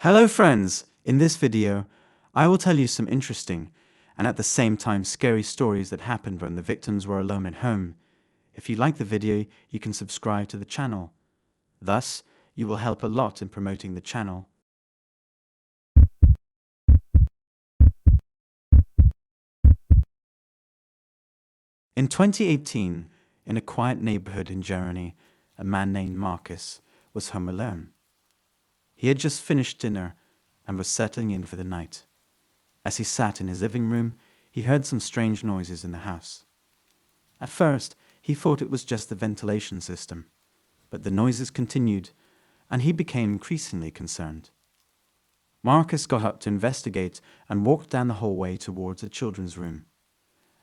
Hello friends! In this video, I will tell you some interesting and at the same time scary stories that happened when the victims were alone at home. If you like the video, you can subscribe to the channel. Thus, you will help a lot in promoting the channel. In 2018, in a quiet neighborhood in Germany, a man named Marcus was home alone. He had just finished dinner and was settling in for the night. As he sat in his living room, he heard some strange noises in the house. At first, he thought it was just the ventilation system, but the noises continued, and he became increasingly concerned. Marcus got up to investigate and walked down the hallway towards the children's room.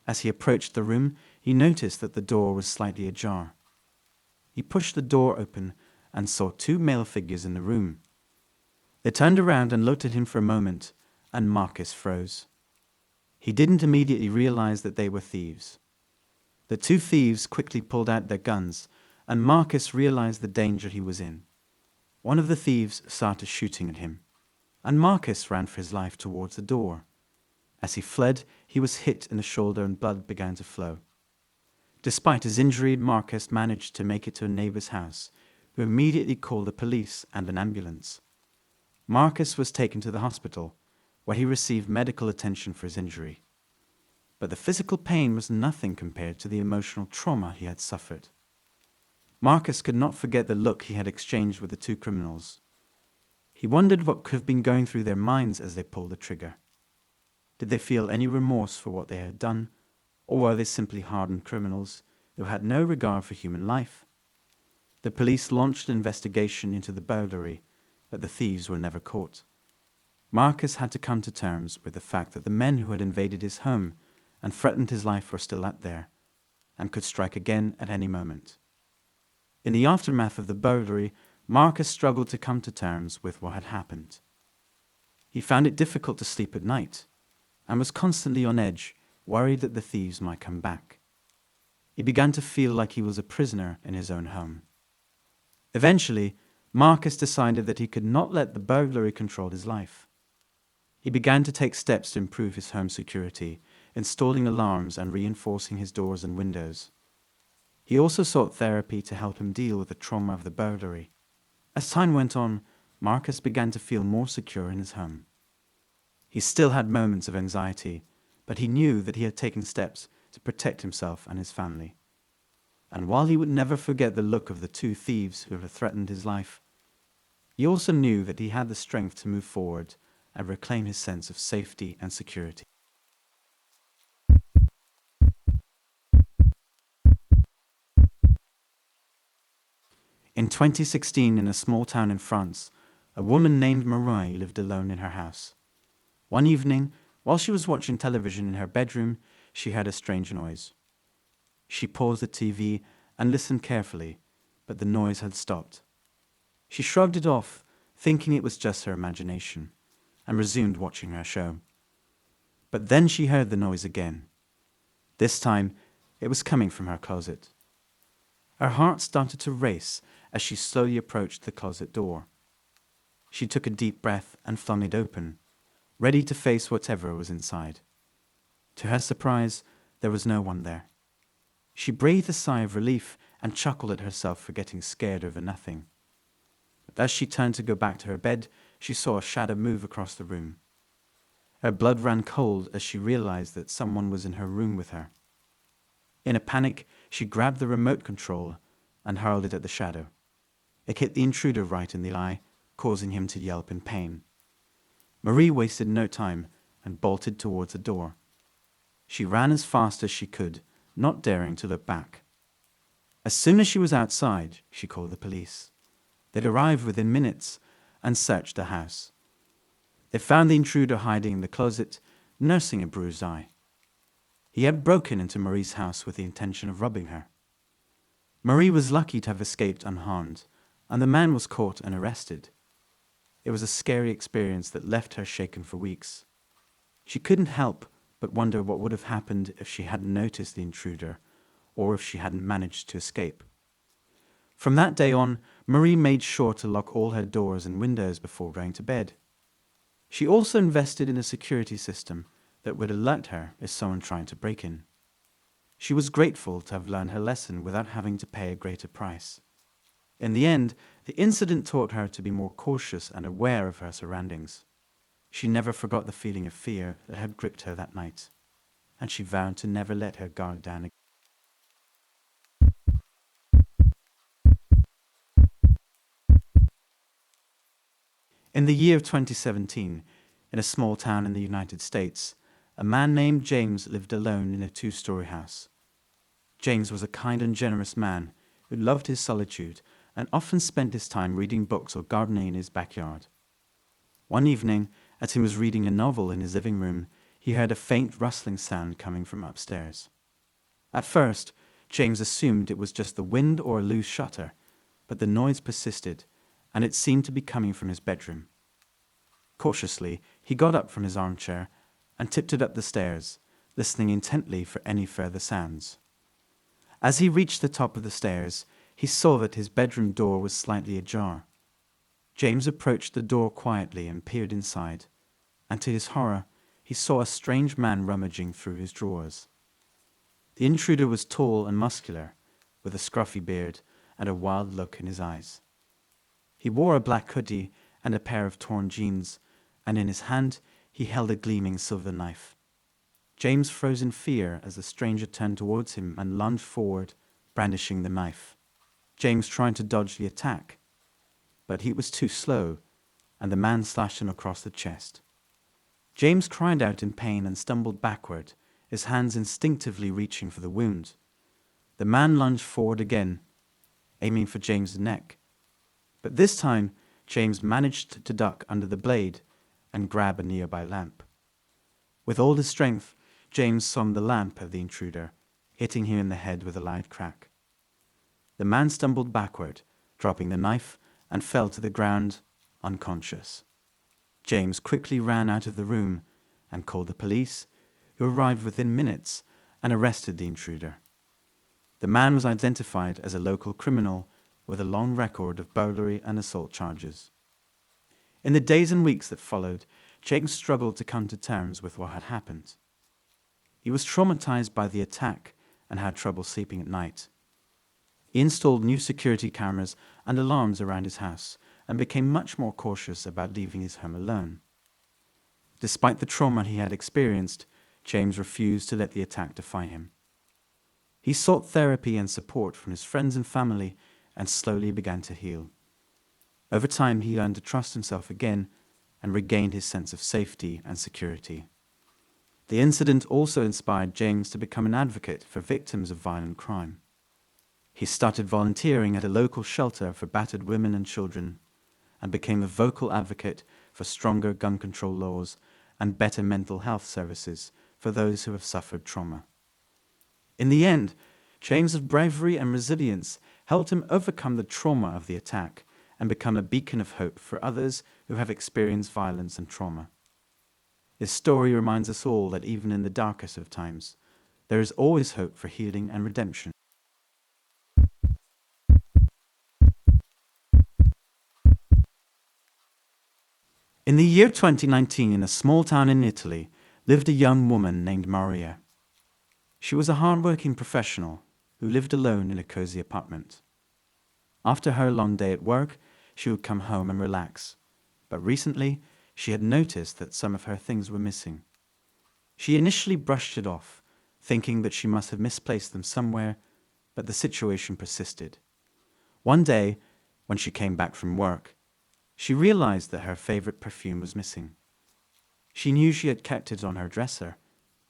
As he approached the room, he noticed that the door was slightly ajar. He pushed the door open and saw two male figures in the room. They turned around and looked at him for a moment, and Marcus froze. He didn't immediately realize that they were thieves. The two thieves quickly pulled out their guns, and Marcus realized the danger he was in. One of the thieves started shooting at him, and Marcus ran for his life towards the door. As he fled, he was hit in the shoulder and blood began to flow. Despite his injury, Marcus managed to make it to a neighbor's house, who immediately called the police and an ambulance. Marcus was taken to the hospital, where he received medical attention for his injury. But the physical pain was nothing compared to the emotional trauma he had suffered. Marcus could not forget the look he had exchanged with the two criminals. He wondered what could have been going through their minds as they pulled the trigger. Did they feel any remorse for what they had done, or were they simply hardened criminals who had no regard for human life? The police launched an investigation into the burglary, but the thieves were never caught. Marcus had to come to terms with the fact that the men who had invaded his home and threatened his life were still out there, and could strike again at any moment. In the aftermath of the burglary, Marcus struggled to come to terms with what had happened. He found it difficult to sleep at night, and was constantly on edge, worried that the thieves might come back. He began to feel like he was a prisoner in his own home. Eventually, Marcus decided that he could not let the burglary control his life. He began to take steps to improve his home security, installing alarms and reinforcing his doors and windows. He also sought therapy to help him deal with the trauma of the burglary. As time went on, Marcus began to feel more secure in his home. He still had moments of anxiety, but he knew that he had taken steps to protect himself and his family. And while he would never forget the look of the two thieves who had threatened his life, he also knew that he had the strength to move forward and reclaim his sense of safety and security. In 2016, in a small town in France, a woman named Marie lived alone in her house. One evening, while she was watching television in her bedroom, she heard a strange noise. She paused the TV and listened carefully, but the noise had stopped. She shrugged it off, thinking it was just her imagination, and resumed watching her show. But then she heard the noise again. This time, it was coming from her closet. Her heart started to race as she slowly approached the closet door. She took a deep breath and flung it open, ready to face whatever was inside. To her surprise, there was no one there. She breathed a sigh of relief and chuckled at herself for getting scared over nothing. But as she turned to go back to her bed, she saw a shadow move across the room. Her blood ran cold as she realized that someone was in her room with her. In a panic, she grabbed the remote control and hurled it at the shadow. It hit the intruder right in the eye, causing him to yelp in pain. Marie wasted no time and bolted towards the door. She ran as fast as she could, not daring to look back. As soon as she was outside, she called the police. They'd arrived within minutes and searched the house. They found the intruder hiding in the closet, nursing a bruised eye. He had broken into Marie's house with the intention of robbing her. Marie was lucky to have escaped unharmed, and the man was caught and arrested. It was a scary experience that left her shaken for weeks. She couldn't help but wonder what would have happened if she hadn't noticed the intruder, or if she hadn't managed to escape. From that day on, Marie made sure to lock all her doors and windows before going to bed. She also invested in a security system that would alert her if someone tried to break in. She was grateful to have learned her lesson without having to pay a greater price. In the end, the incident taught her to be more cautious and aware of her surroundings. She never forgot the feeling of fear that had gripped her that night, and she vowed to never let her guard down again. In the year of 2017, in a small town in the United States, a man named James lived alone in a two-story house. James was a kind and generous man who loved his solitude and often spent his time reading books or gardening in his backyard. One evening, as he was reading a novel in his living room, he heard a faint rustling sound coming from upstairs. At first, James assumed it was just the wind or a loose shutter, but the noise persisted, and it seemed to be coming from his bedroom. Cautiously, he got up from his armchair and tiptoed up the stairs, listening intently for any further sounds. As he reached the top of the stairs, he saw that his bedroom door was slightly ajar. James approached the door quietly and peered inside, and to his horror, he saw a strange man rummaging through his drawers. The intruder was tall and muscular, with a scruffy beard and a wild look in his eyes. He wore a black hoodie and a pair of torn jeans, and in his hand he held a gleaming silver knife. James froze in fear as the stranger turned towards him and lunged forward, brandishing the knife. James tried to dodge the attack, but he was too slow, and the man slashed him across the chest. James cried out in pain and stumbled backward, his hands instinctively reaching for the wound. The man lunged forward again, aiming for James's neck. But this time, James managed to duck under the blade and grab a nearby lamp. With all his strength, James swung the lamp at the intruder, hitting him in the head with a loud crack. The man stumbled backward, dropping the knife, and fell to the ground, unconscious. James quickly ran out of the room and called the police, who arrived within minutes and arrested the intruder. The man was identified as a local criminal with a long record of burglary and assault charges. In the days and weeks that followed, James struggled to come to terms with what had happened. He was traumatized by the attack and had trouble sleeping at night. He installed new security cameras and alarms around his house and became much more cautious about leaving his home alone. Despite the trauma he had experienced, James refused to let the attack define him. He sought therapy and support from his friends and family and slowly began to heal. Over time, he learned to trust himself again and regained his sense of safety and security. The incident also inspired James to become an advocate for victims of violent crime. He started volunteering at a local shelter for battered women and children and became a vocal advocate for stronger gun control laws and better mental health services for those who have suffered trauma. In the end, James's bravery and resilience helped him overcome the trauma of the attack and become a beacon of hope for others who have experienced violence and trauma. His story reminds us all that even in the darkest of times, there is always hope for healing and redemption. In the year 2019, in a small town in Italy, lived a young woman named Maria. She was a hard-working professional who lived alone in a cozy apartment. After her long day at work, she would come home and relax, but recently she had noticed that some of her things were missing. She initially brushed it off, thinking that she must have misplaced them somewhere, but the situation persisted. One day, when she came back from work, she realized that her favorite perfume was missing. She knew she had kept it on her dresser,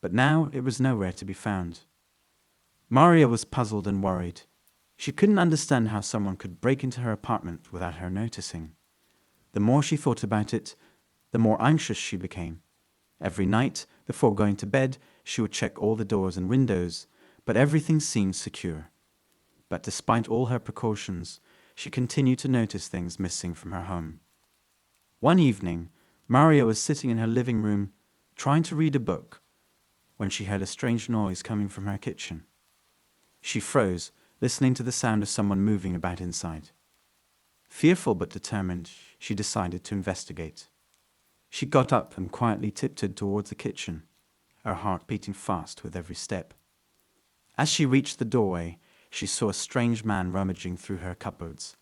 but now it was nowhere to be found. Maria was puzzled and worried. She couldn't understand how someone could break into her apartment without her noticing. The more she thought about it, the more anxious she became. Every night, before going to bed, she would check all the doors and windows, but everything seemed secure. But despite all her precautions, she continued to notice things missing from her home. One evening, Maria was sitting in her living room, trying to read a book, when she heard a strange noise coming from her kitchen. She froze, listening to the sound of someone moving about inside. Fearful but determined, she decided to investigate. She got up and quietly tiptoed towards the kitchen, her heart beating fast with every step. As she reached the doorway, she saw a strange man rummaging through her cupboards.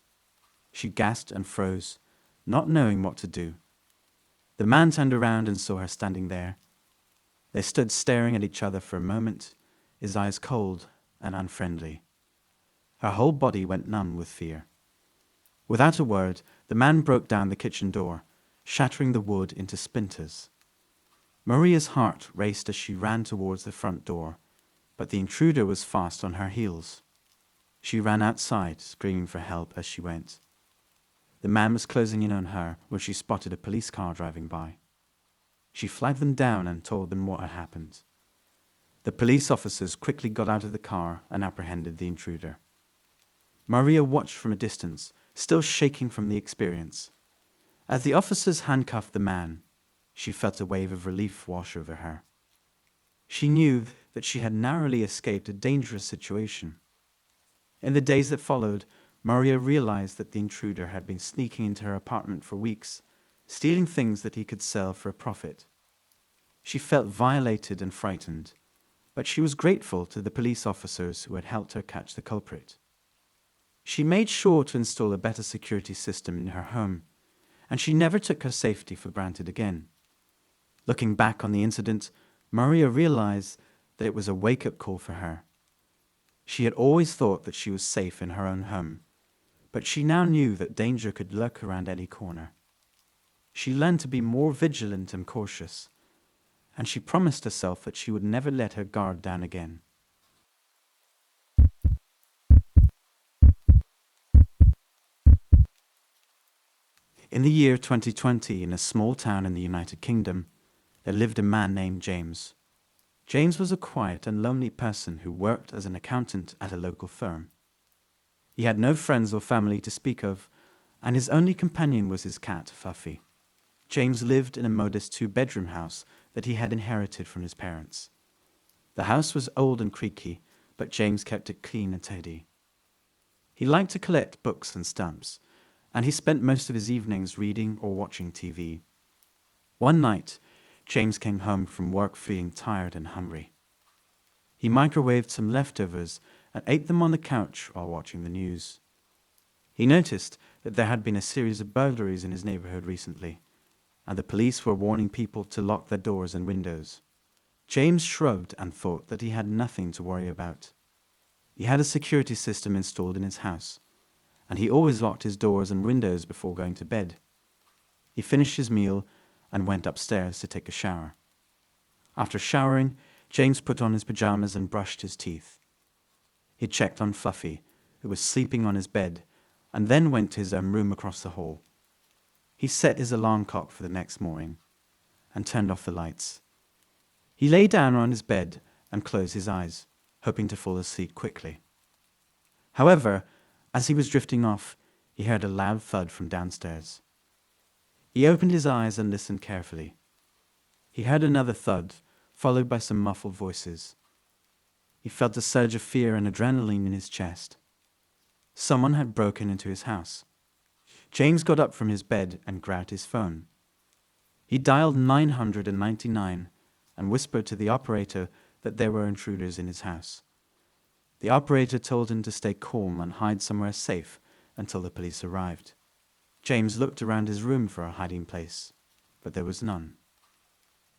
She gasped and froze, not knowing what to do. The man turned around and saw her standing there. They stood staring at each other for a moment, his eyes cold and unfriendly. Her whole body went numb with fear. Without a word, the man broke down the kitchen door, shattering the wood into splinters. Maria's heart raced as she ran towards the front door, but the intruder was fast on her heels. She ran outside, screaming for help as she went. The man was closing in on her when she spotted a police car driving by. She flagged them down and told them what had happened. The police officers quickly got out of the car and apprehended the intruder. Maria watched from a distance, still shaking from the experience. As the officers handcuffed the man, she felt a wave of relief wash over her. She knew that she had narrowly escaped a dangerous situation. In the days that followed, Maria realized that the intruder had been sneaking into her apartment for weeks, stealing things that he could sell for a profit. She felt violated and frightened, but she was grateful to the police officers who had helped her catch the culprit. She made sure to install a better security system in her home, and she never took her safety for granted again. Looking back on the incident, Maria realized that it was a wake-up call for her. She had always thought that she was safe in her own home, but she now knew that danger could lurk around any corner. She learned to be more vigilant and cautious, and she promised herself that she would never let her guard down again. In the year 2020, in a small town in the United Kingdom, there lived a man named James. James was a quiet and lonely person who worked as an accountant at a local firm. He had no friends or family to speak of, and his only companion was his cat, Fuffy. James lived in a modest two-bedroom house that he had inherited from his parents. The house was old and creaky, but James kept it clean and tidy. He liked to collect books and stamps, and he spent most of his evenings reading or watching TV. One night, James came home from work feeling tired and hungry. He microwaved some leftovers and ate them on the couch while watching the news. He noticed that there had been a series of burglaries in his neighborhood recently, and the police were warning people to lock their doors and windows. James shrugged and thought that he had nothing to worry about. He had a security system installed in his house, and he always locked his doors and windows before going to bed. He finished his meal and went upstairs to take a shower. After showering, James put on his pajamas and brushed his teeth. He checked on Fluffy, who was sleeping on his bed, and then went to his own room across the hall. He set his alarm clock for the next morning and turned off the lights. He lay down on his bed and closed his eyes, hoping to fall asleep quickly. However, as he was drifting off, he heard a loud thud from downstairs. He opened his eyes and listened carefully. He heard another thud, followed by some muffled voices. He felt a surge of fear and adrenaline in his chest. Someone had broken into his house. James got up from his bed and grabbed his phone. He dialed 999 and whispered to the operator that there were intruders in his house. The operator told him to stay calm and hide somewhere safe until the police arrived. James looked around his room for a hiding place, but there was none.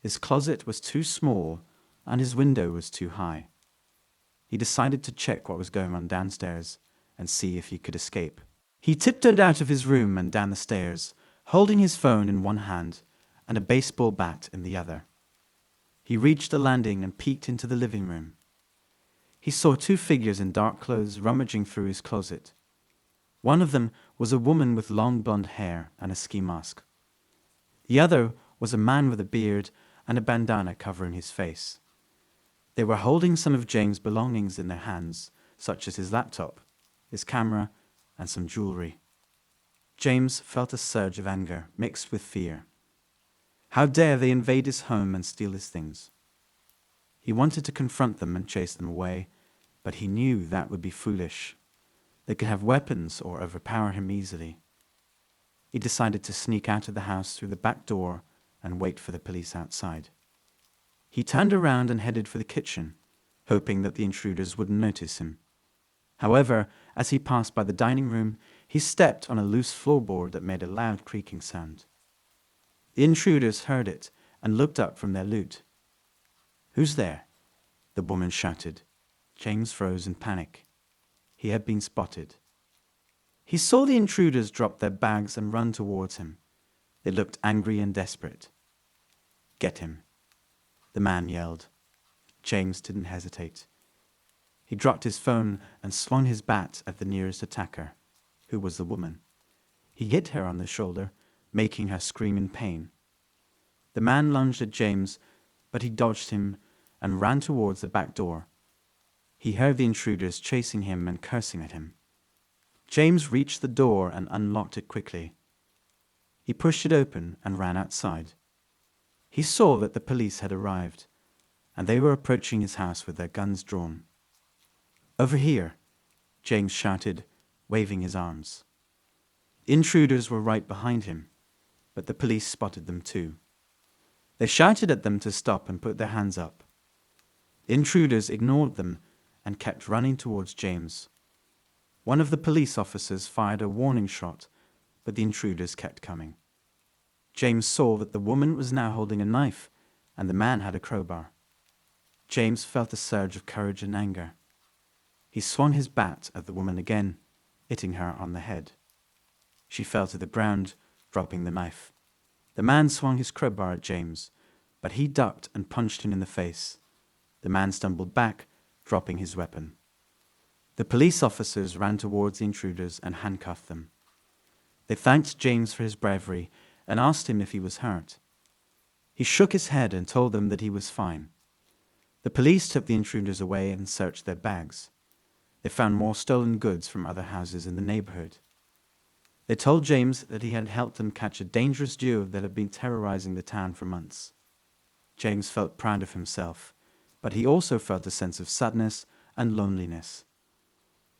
His closet was too small and his window was too high. He decided to check what was going on downstairs and see if he could escape. He tiptoed out of his room and down the stairs, holding his phone in one hand and a baseball bat in the other. He reached the landing and peeked into the living room. He saw two figures in dark clothes rummaging through his closet. One of them was a woman with long blonde hair and a ski mask. The other was a man with a beard and a bandana covering his face. They were holding some of James' belongings in their hands, such as his laptop, his camera, and some jewelry. James felt a surge of anger mixed with fear. How dare they invade his home and steal his things? He wanted to confront them and chase them away, but he knew that would be foolish. They could have weapons or overpower him easily. He decided to sneak out of the house through the back door and wait for the police outside. He turned around and headed for the kitchen, hoping that the intruders wouldn't notice him. However, as he passed by the dining room, he stepped on a loose floorboard that made a loud creaking sound. The intruders heard it and looked up from their loot. "Who's there?" the woman shouted. James froze in panic. He had been spotted. He saw the intruders drop their bags and run towards him. They looked angry and desperate. "Get him," the man yelled. James didn't hesitate. He dropped his phone and swung his bat at the nearest attacker, who was the woman. He hit her on the shoulder, making her scream in pain. The man lunged at James, but he dodged him and ran towards the back door. He heard the intruders chasing him and cursing at him. James reached the door and unlocked it quickly. He pushed it open and ran outside. He saw that the police had arrived, and they were approaching his house with their guns drawn. "Over here," James shouted, waving his arms. The intruders were right behind him, but the police spotted them too. They shouted at them to stop and put their hands up. The intruders ignored them and kept running towards James. One of the police officers fired a warning shot, but the intruders kept coming. James saw that the woman was now holding a knife, and the man had a crowbar. James felt a surge of courage and anger. He swung his bat at the woman again, hitting her on the head. She fell to the ground, dropping the knife. The man swung his crowbar at James, but he ducked and punched him in the face. The man stumbled back, dropping his weapon. The police officers ran towards the intruders and handcuffed them. They thanked James for his bravery and asked him if he was hurt. He shook his head and told them that he was fine. The police took the intruders away and searched their bags. They found more stolen goods from other houses in the neighborhood. They told James that he had helped them catch a dangerous duo that had been terrorizing the town for months. James felt proud of himself, but he also felt a sense of sadness and loneliness.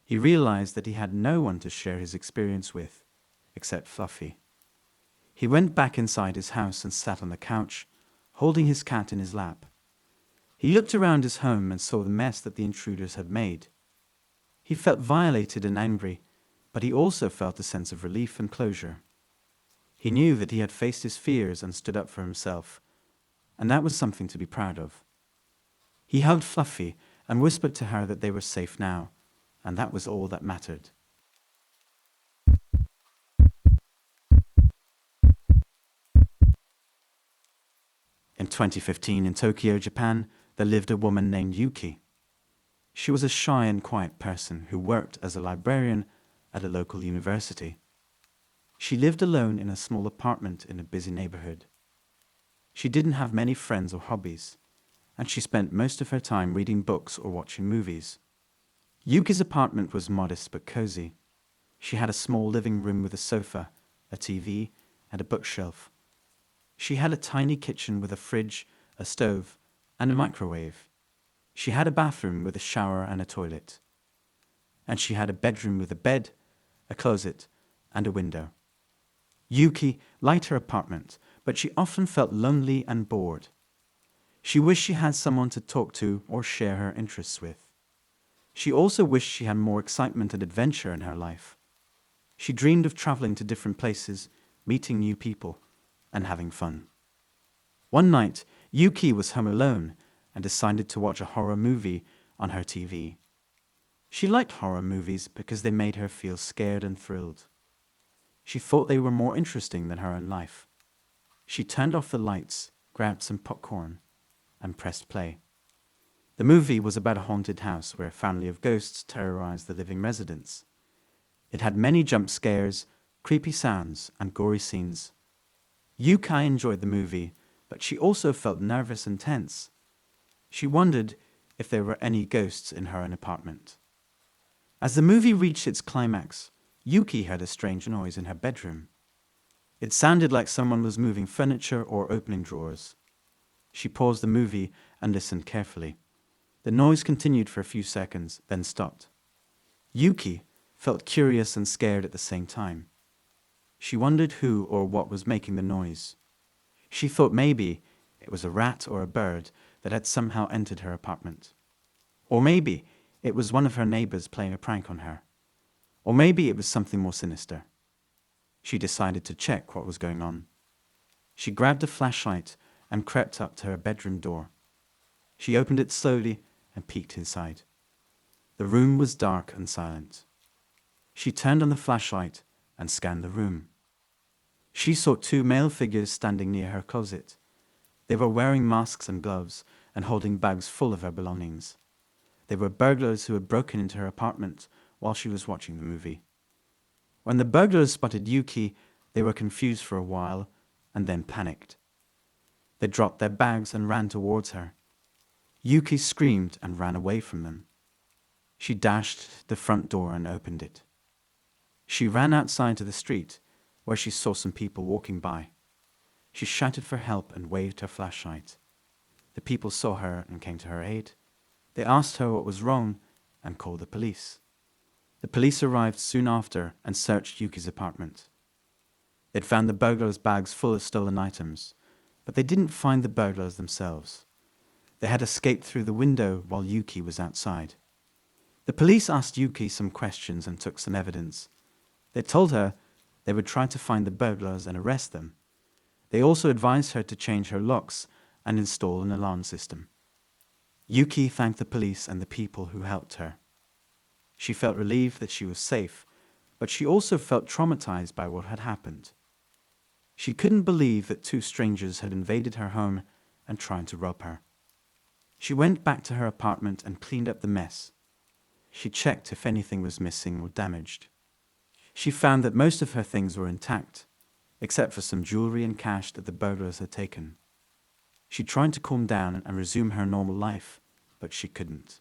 He realized that he had no one to share his experience with, except Fluffy. He went back inside his house and sat on the couch, holding his cat in his lap. He looked around his home and saw the mess that the intruders had made. He felt violated and angry, but he also felt a sense of relief and closure. He knew that he had faced his fears and stood up for himself, and that was something to be proud of. He hugged Fluffy and whispered to her that they were safe now, and that was all that mattered. In 2015, in Tokyo, Japan, there lived a woman named Yuki. She was a shy and quiet person who worked as a librarian at a local university. She lived alone in a small apartment in a busy neighborhood. She didn't have many friends or hobbies, and she spent most of her time reading books or watching movies. Yuki's apartment was modest but cozy. She had a small living room with a sofa, a TV, and a bookshelf. She had a tiny kitchen with a fridge, a stove, and a microwave. She had a bathroom with a shower and a toilet. And she had a bedroom with a bed, a closet, and a window. Yuki liked her apartment, but she often felt lonely and bored. She wished she had someone to talk to or share her interests with. She also wished she had more excitement and adventure in her life. She dreamed of traveling to different places, meeting new people, and having fun. One night, Yuki was home alone and decided to watch a horror movie on her TV. She liked horror movies because they made her feel scared and thrilled. She thought they were more interesting than her own life. She turned off the lights, grabbed some popcorn, and pressed play. The movie was about a haunted house where a family of ghosts terrorized the living residents. It had many jump scares, creepy sounds, and gory scenes. Yuki enjoyed the movie, but she also felt nervous and tense. She wondered if there were any ghosts in her own apartment. As the movie reached its climax, Yuki heard a strange noise in her bedroom. It sounded like someone was moving furniture or opening drawers. She paused the movie and listened carefully. The noise continued for a few seconds, then stopped. Yuki felt curious and scared at the same time. She wondered who or what was making the noise. She thought maybe it was a rat or a bird that had somehow entered her apartment. Or maybe it was one of her neighbors playing a prank on her. Or maybe it was something more sinister. She decided to check what was going on. She grabbed a flashlight and crept up to her bedroom door. She opened it slowly and peeked inside. The room was dark and silent. She turned on the flashlight and scanned the room. She saw two male figures standing near her closet. They were wearing masks and gloves and holding bags full of her belongings. They were burglars who had broken into her apartment while she was watching the movie. When the burglars spotted Yuki, they were confused for a while and then panicked. They dropped their bags and ran towards her. Yuki screamed and ran away from them. She dashed to the front door and opened it. She ran outside to the street, where she saw some people walking by. She shouted for help and waved her flashlight. The people saw her and came to her aid. They asked her what was wrong and called the police. The police arrived soon after and searched Yuki's apartment. They'd found the burglars' bags full of stolen items, but they didn't find the burglars themselves. They had escaped through the window while Yuki was outside. The police asked Yuki some questions and took some evidence. They told her they would try to find the burglars and arrest them. They also advised her to change her locks and install an alarm system. Yuki thanked the police and the people who helped her. She felt relieved that she was safe, but she also felt traumatized by what had happened. She couldn't believe that two strangers had invaded her home and tried to rob her. She went back to her apartment and cleaned up the mess. She checked if anything was missing or damaged. She found that most of her things were intact, except for some jewelry and cash that the burglars had taken. She tried to calm down and resume her normal life, but she couldn't.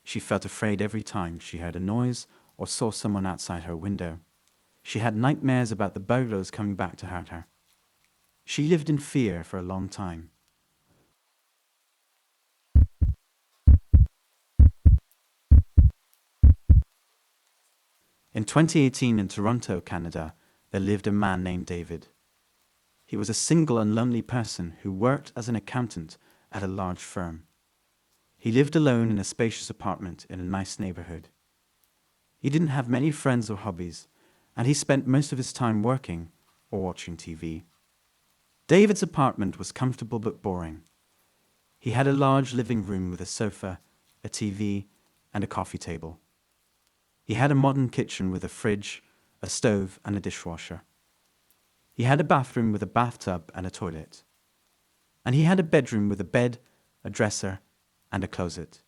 She felt afraid every time she heard a noise or saw someone outside her window. She had nightmares about the burglars coming back to hurt her. She lived in fear for a long time. In 2018 in Toronto, Canada, there lived a man named David. He was a single and lonely person who worked as an accountant at a large firm. He lived alone in a spacious apartment in a nice neighborhood. He didn't have many friends or hobbies, and he spent most of his time working or watching TV. David's apartment was comfortable but boring. He had a large living room with a sofa, a TV, and a coffee table. He had a modern kitchen with a fridge, a stove, and a dishwasher. He had a bathroom with a bathtub and a toilet. And he had a bedroom with a bed, a dresser, and a closet.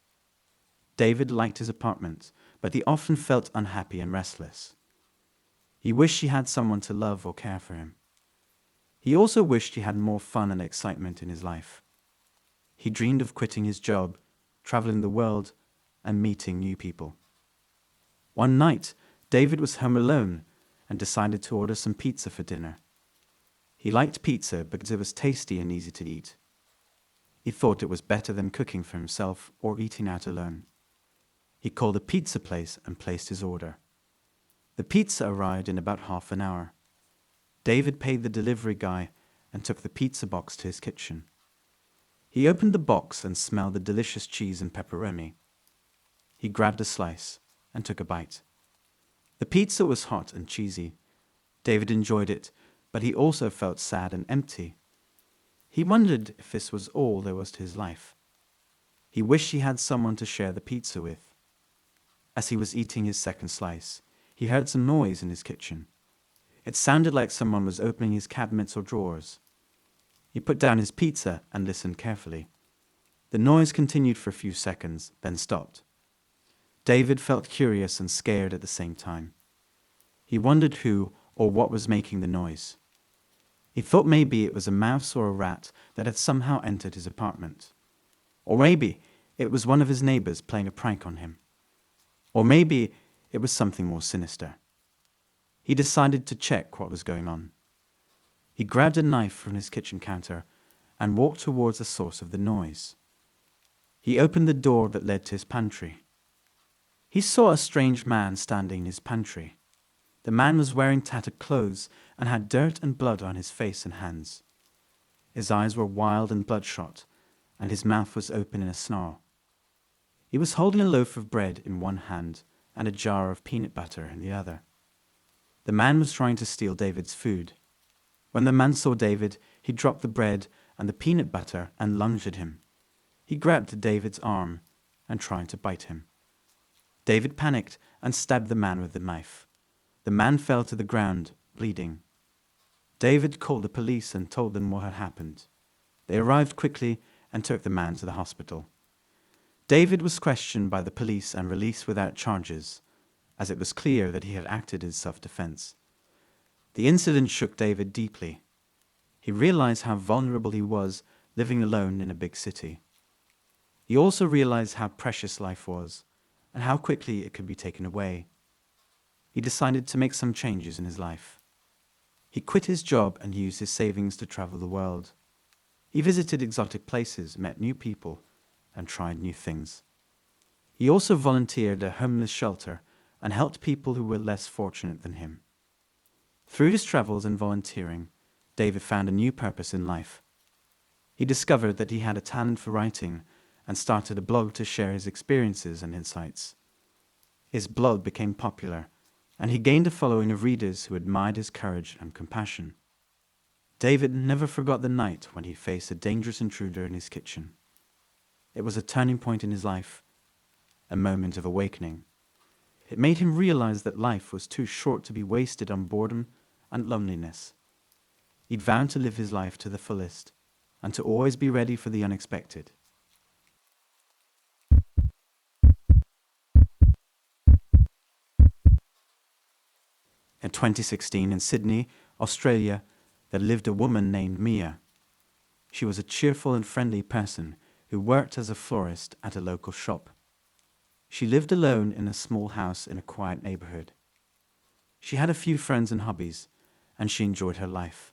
David liked his apartment, but he often felt unhappy and restless. He wished he had someone to love or care for him. He also wished he had more fun and excitement in his life. He dreamed of quitting his job, traveling the world, and meeting new people. One night, David was home alone and decided to order some pizza for dinner. He liked pizza because it was tasty and easy to eat. He thought it was better than cooking for himself or eating out alone. He called a pizza place and placed his order. The pizza arrived in about half an hour. David paid the delivery guy and took the pizza box to his kitchen. He opened the box and smelled the delicious cheese and pepperoni. He grabbed a slice and took a bite. The pizza was hot and cheesy. David enjoyed it, but he also felt sad and empty. He wondered if this was all there was to his life. He wished he had someone to share the pizza with. As he was eating his second slice, he heard some noise in his kitchen. It sounded like someone was opening his cabinets or drawers. He put down his pizza and listened carefully. The noise continued for a few seconds, then stopped. David felt curious and scared at the same time. He wondered who or what was making the noise. He thought maybe it was a mouse or a rat that had somehow entered his apartment. Or maybe it was one of his neighbors playing a prank on him. Or maybe it was something more sinister. He decided to check what was going on. He grabbed a knife from his kitchen counter and walked towards the source of the noise. He opened the door that led to his pantry. He saw a strange man standing in his pantry. The man was wearing tattered clothes and had dirt and blood on his face and hands. His eyes were wild and bloodshot, and his mouth was open in a snarl. He was holding a loaf of bread in one hand and a jar of peanut butter in the other. The man was trying to steal David's food. When the man saw David, he dropped the bread and the peanut butter and lunged at him. He grabbed David's arm and tried to bite him. David panicked and stabbed the man with the knife. The man fell to the ground, bleeding. David called the police and told them what had happened. They arrived quickly and took the man to the hospital. David was questioned by the police and released without charges, as it was clear that he had acted in self-defense. The incident shook David deeply. He realized how vulnerable he was living alone in a big city. He also realized how precious life was and how quickly it could be taken away. He decided to make some changes in his life. He quit his job and used his savings to travel the world. He visited exotic places, met new people, and tried new things. He also volunteered at a homeless shelter and helped people who were less fortunate than him. Through his travels and volunteering, David found a new purpose in life. He discovered that he had a talent for writing and started a blog to share his experiences and insights. His blog became popular, and he gained a following of readers who admired his courage and compassion. David never forgot the night when he faced a dangerous intruder in his kitchen. It was a turning point in his life, a moment of awakening. It made him realize that life was too short to be wasted on boredom and loneliness. He'd vowed to live his life to the fullest and to always be ready for the unexpected. In 2016, in Sydney, Australia, there lived a woman named Mia. She was a cheerful and friendly person who worked as a florist at a local shop. She lived alone in a small house in a quiet neighborhood. She had a few friends and hobbies, and she enjoyed her life.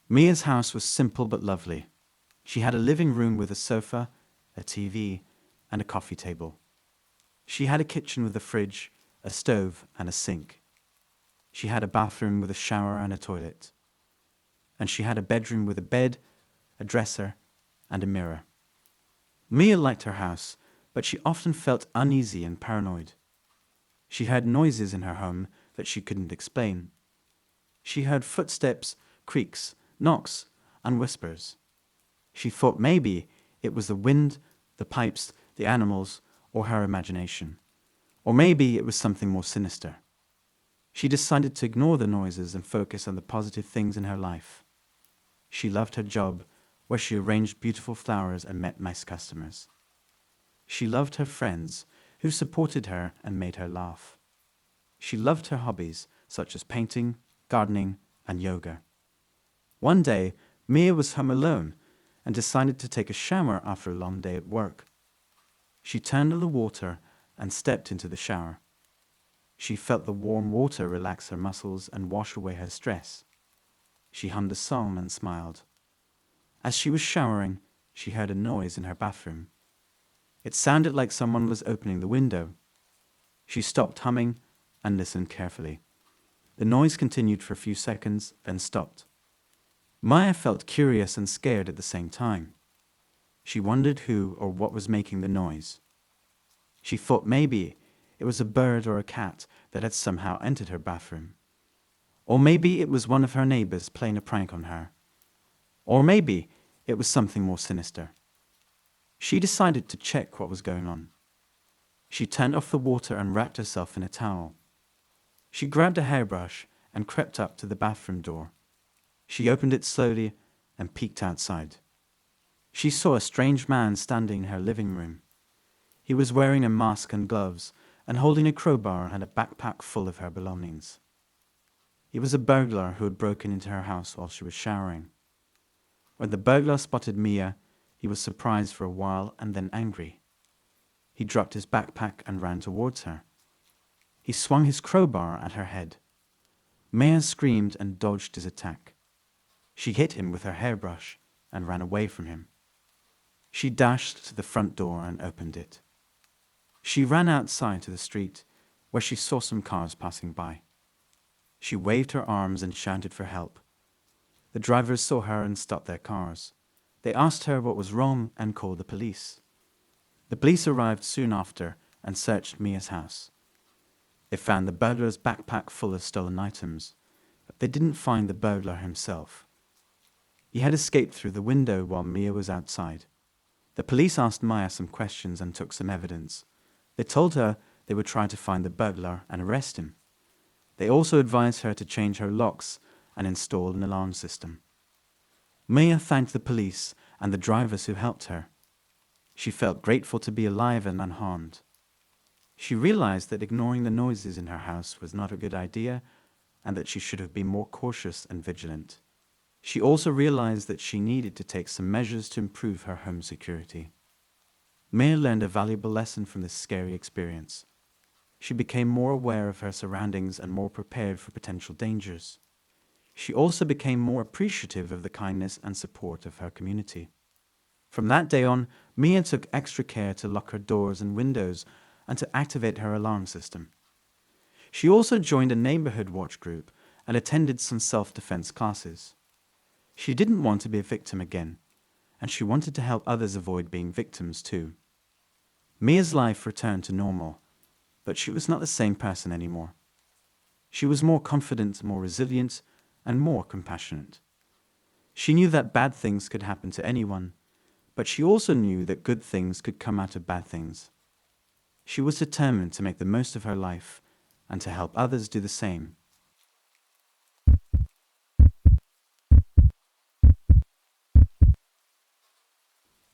Mia's house was simple but lovely. She had a living room with a sofa, a TV, and a coffee table. She had a kitchen with a fridge, a stove, and a sink. She had a bathroom with a shower and a toilet. And she had a bedroom with a bed, a dresser, and a mirror. Mia liked her house, but she often felt uneasy and paranoid. She heard noises in her home that she couldn't explain. She heard footsteps, creaks, knocks, and whispers. She thought maybe it was the wind, the pipes, the animals, or her imagination. Or maybe it was something more sinister. She decided to ignore the noises and focus on the positive things in her life. She loved her job, where she arranged beautiful flowers and met nice customers. She loved her friends, who supported her and made her laugh. She loved her hobbies, such as painting, gardening, and yoga. One day, Mia was home alone and decided to take a shower after a long day at work. She turned on the water and stepped into the shower. She felt the warm water relax her muscles and wash away her stress. She hummed a song and smiled. As she was showering, she heard a noise in her bathroom. It sounded like someone was opening the window. She stopped humming and listened carefully. The noise continued for a few seconds, then stopped. Maya felt curious and scared at the same time. She wondered who or what was making the noise. She thought maybe it was a bird or a cat that had somehow entered her bathroom. Or maybe it was one of her neighbors playing a prank on her. Or maybe it was something more sinister. She decided to check what was going on. She turned off the water and wrapped herself in a towel. She grabbed a hairbrush and crept up to the bathroom door. She opened it slowly and peeked outside. She saw a strange man standing in her living room. He was wearing a mask and gloves and holding a crowbar and a backpack full of her belongings. He was a burglar who had broken into her house while she was showering. When the burglar spotted Mia, he was surprised for a while and then angry. He dropped his backpack and ran towards her. He swung his crowbar at her head. Mia screamed and dodged his attack. She hit him with her hairbrush and ran away from him. She dashed to the front door and opened it. She ran outside to the street, where she saw some cars passing by. She waved her arms and shouted for help. The drivers saw her and stopped their cars. They asked her what was wrong and called the police. The police arrived soon after and searched Mia's house. They found the burglar's backpack full of stolen items, but they didn't find the burglar himself. He had escaped through the window while Mia was outside. The police asked Maya some questions and took some evidence. They told her they would try to find the burglar and arrest him. They also advised her to change her locks and install an alarm system. Mia thanked the police and the drivers who helped her. She felt grateful to be alive and unharmed. She realized that ignoring the noises in her house was not a good idea and that she should have been more cautious and vigilant. She also realized that she needed to take some measures to improve her home security. Mia learned a valuable lesson from this scary experience. She became more aware of her surroundings and more prepared for potential dangers. She also became more appreciative of the kindness and support of her community. From that day on, Mia took extra care to lock her doors and windows and to activate her alarm system. She also joined a neighborhood watch group and attended some self-defense classes. She didn't want to be a victim again, and she wanted to help others avoid being victims too. Mia's life returned to normal, but she was not the same person anymore. She was more confident, more resilient, and more compassionate. She knew that bad things could happen to anyone, but she also knew that good things could come out of bad things. She was determined to make the most of her life and to help others do the same.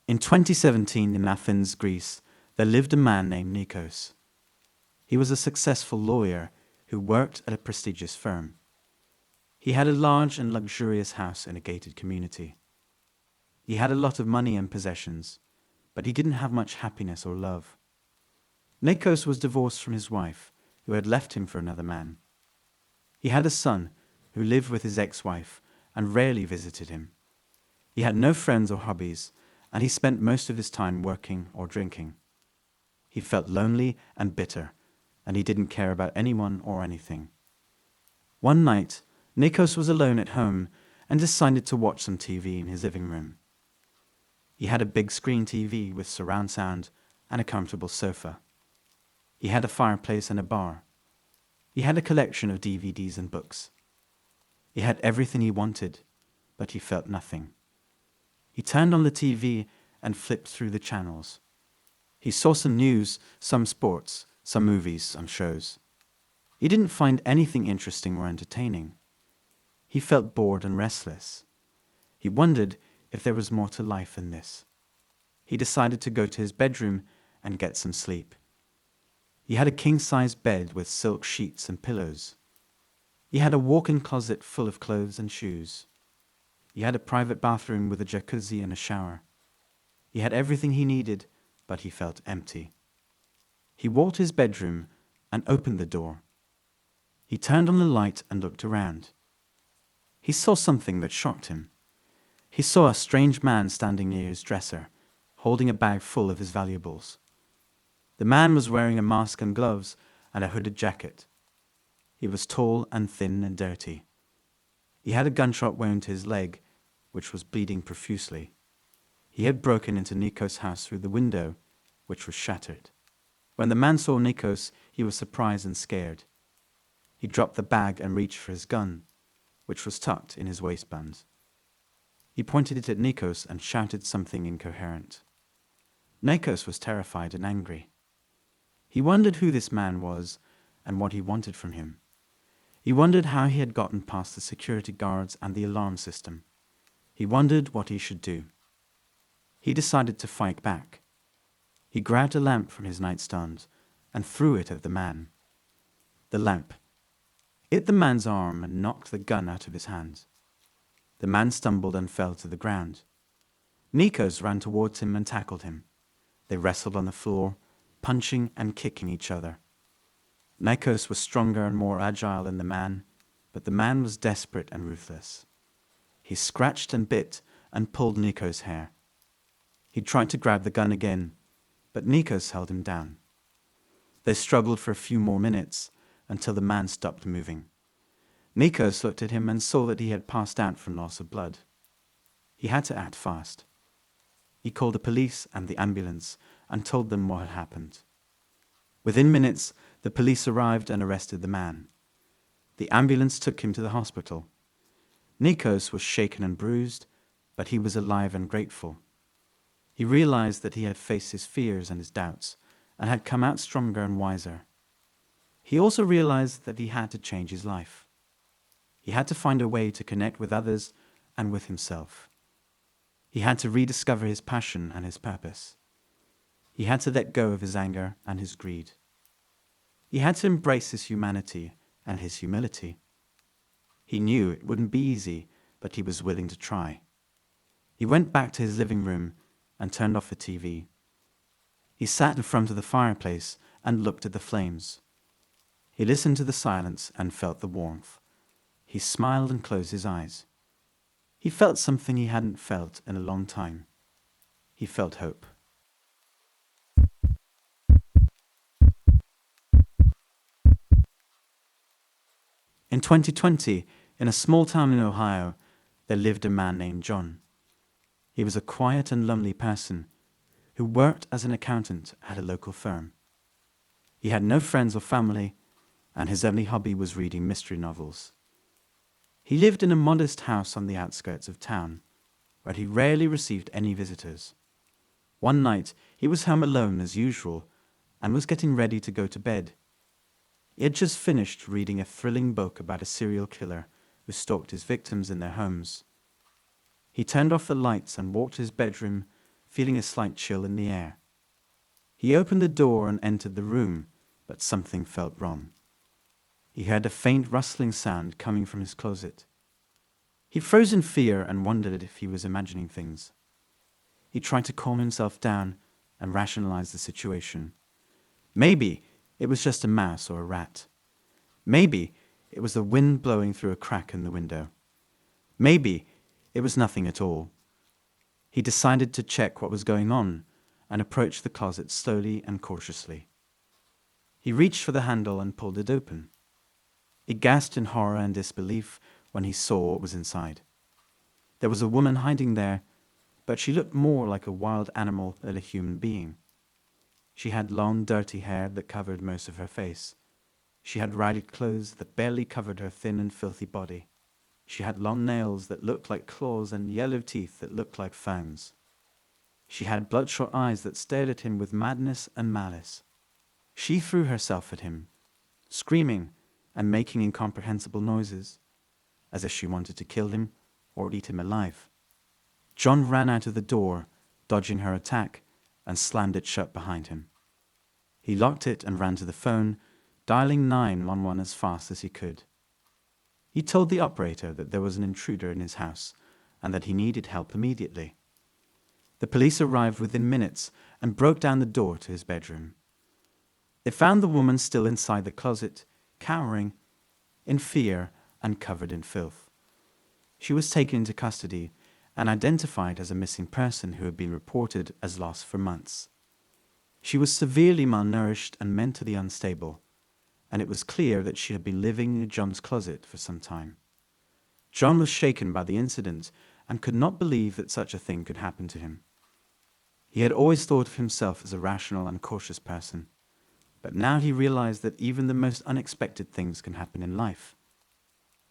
In 2017 in Athens, Greece, there lived a man named Nikos. He was a successful lawyer who worked at a prestigious firm. He had a large and luxurious house in a gated community. He had a lot of money and possessions, but he didn't have much happiness or love. Nikos was divorced from his wife, who had left him for another man. He had a son who lived with his ex-wife and rarely visited him. He had no friends or hobbies, and he spent most of his time working or drinking. He felt lonely and bitter, and he didn't care about anyone or anything. One night, Nikos was alone at home and decided to watch some TV in his living room. He had a big screen TV with surround sound and a comfortable sofa. He had a fireplace and a bar. He had a collection of DVDs and books. He had everything he wanted, but he felt nothing. He turned on the TV and flipped through the channels. He saw some news, some sports, some movies, some shows. He didn't find anything interesting or entertaining. He felt bored and restless. He wondered if there was more to life than this. He decided to go to his bedroom and get some sleep. He had a king-size bed with silk sheets and pillows. He had a walk-in closet full of clothes and shoes. He had a private bathroom with a jacuzzi and a shower. He had everything he needed, but he felt empty. He walked to his bedroom and opened the door. He turned on the light and looked around. He saw something that shocked him. He saw a strange man standing near his dresser, holding a bag full of his valuables. The man was wearing a mask and gloves and a hooded jacket. He was tall and thin and dirty. He had a gunshot wound to his leg, which was bleeding profusely. He had broken into Nikos' house through the window, which was shattered. When the man saw Nikos, he was surprised and scared. He dropped the bag and reached for his gun, which was tucked in his waistband. He pointed it at Nikos and shouted something incoherent. Nikos was terrified and angry. He wondered who this man was and what he wanted from him. He wondered how he had gotten past the security guards and the alarm system. He wondered what he should do. He decided to fight back. He grabbed a lamp from his nightstand and threw it at the man. The lamp hit the man's arm and knocked the gun out of his hand. The man stumbled and fell to the ground. Nikos ran towards him and tackled him. They wrestled on the floor, punching and kicking each other. Nikos was stronger and more agile than the man, but the man was desperate and ruthless. He scratched and bit and pulled Nikos' hair. He tried to grab the gun again, but Nikos held him down. They struggled for a few more minutes until the man stopped moving. Nikos looked at him and saw that he had passed out from loss of blood. He had to act fast. He called the police and the ambulance and told them what had happened. Within minutes, the police arrived and arrested the man. The ambulance took him to the hospital. Nikos was shaken and bruised, but he was alive and grateful. He realized that he had faced his fears and his doubts and had come out stronger and wiser. He also realized that he had to change his life. He had to find a way to connect with others and with himself. He had to rediscover his passion and his purpose. He had to let go of his anger and his greed. He had to embrace his humanity and his humility. He knew it wouldn't be easy, but he was willing to try. He went back to his living room and turned off the TV. He sat in front of the fireplace and looked at the flames. He listened to the silence and felt the warmth. He smiled and closed his eyes. He felt something he hadn't felt in a long time. He felt hope. In 2020, in a small town in Ohio, there lived a man named John. He was a quiet and lonely person who worked as an accountant at a local firm. He had no friends or family, and his only hobby was reading mystery novels. He lived in a modest house on the outskirts of town, where he rarely received any visitors. One night, he was home alone as usual, and was getting ready to go to bed. He had just finished reading a thrilling book about a serial killer who stalked his victims in their homes. He turned off the lights and walked to his bedroom, feeling a slight chill in the air. He opened the door and entered the room, but something felt wrong. He heard a faint rustling sound coming from his closet. He froze in fear and wondered if he was imagining things. He tried to calm himself down and rationalize the situation. Maybe it was just a mouse or a rat. Maybe it was the wind blowing through a crack in the window. Maybe it was nothing at all. He decided to check what was going on and approached the closet slowly and cautiously. He reached for the handle and pulled it open. He gasped in horror and disbelief when he saw what was inside. There was a woman hiding there, but she looked more like a wild animal than a human being. She had long, dirty hair that covered most of her face. She had ragged clothes that barely covered her thin and filthy body. She had long nails that looked like claws and yellow teeth that looked like fangs. She had bloodshot eyes that stared at him with madness and malice. She threw herself at him, screaming and making incomprehensible noises, as if she wanted to kill him or eat him alive. John ran out of the door, dodging her attack, and slammed it shut behind him. He locked it and ran to the phone, dialing 911 as fast as he could. He told the operator that there was an intruder in his house and that he needed help immediately. The police arrived within minutes and broke down the door to his bedroom. They found the woman still inside the closet, cowering, in fear and covered in filth. She was taken into custody and identified as a missing person who had been reported as lost for months. She was severely malnourished and mentally unstable, and it was clear that she had been living in John's closet for some time. John was shaken by the incident and could not believe that such a thing could happen to him. He had always thought of himself as a rational and cautious person, but now he realized that even the most unexpected things can happen in life.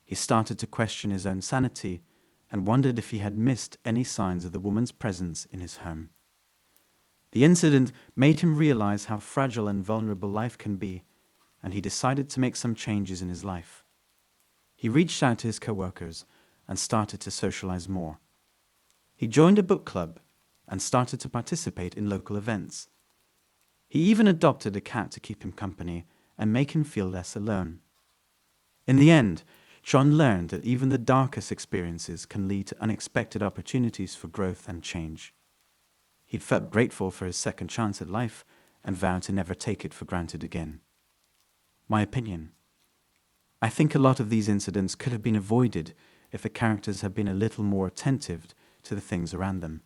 He started to question his own sanity and wondered if he had missed any signs of the woman's presence in his home. The incident made him realize how fragile and vulnerable life can be, and he decided to make some changes in his life. He reached out to his coworkers and started to socialize more. He joined a book club and started to participate in local events. He even adopted a cat to keep him company and make him feel less alone. In the end, John learned that even the darkest experiences can lead to unexpected opportunities for growth and change. He felt grateful for his second chance at life and vowed to never take it for granted again. My opinion. I think a lot of these incidents could have been avoided if the characters had been a little more attentive to the things around them,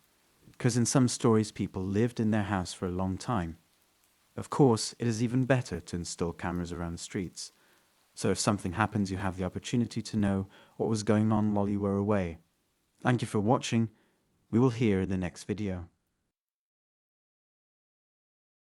because in some stories people lived in their house for a long time. Of course, it is even better to install cameras around the streets, so if something happens, you have the opportunity to know what was going on while you were away. Thank you for watching. We will hear in the next video.